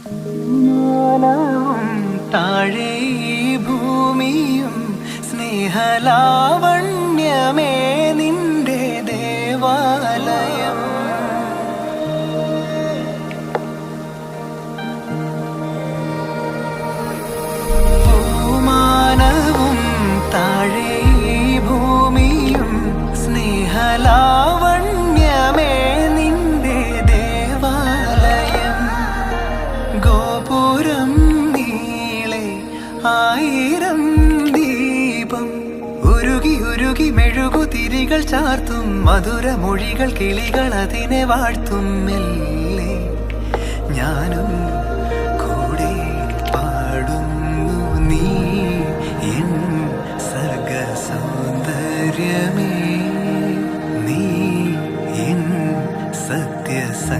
മാനവും താഴെ ഭൂമിയും സ്നേഹലാവണ്യമേ നിന്റെ ദേവാലയം. ഭൂമാനവും താഴെ ഭൂമിയും സ്നേഹലാവണ്യമേ നിന്റെ ദേവാലയം. ഗോപുരം നീളെ 1000 ദീപം ഉരുകി ഉരുകി മെഴുകുതിരികൾ ചാർത്തും മധുരമൊഴികൾ കിളികൾ അതിനെ വാഴ്ത്തും. മെല്ലെ ഞാനും കൂടെ പാടുന്നു നീ എൻ സർഗ സൗന്ദര്യമേ, നീ എൻ സത്യസംഗീതമേ.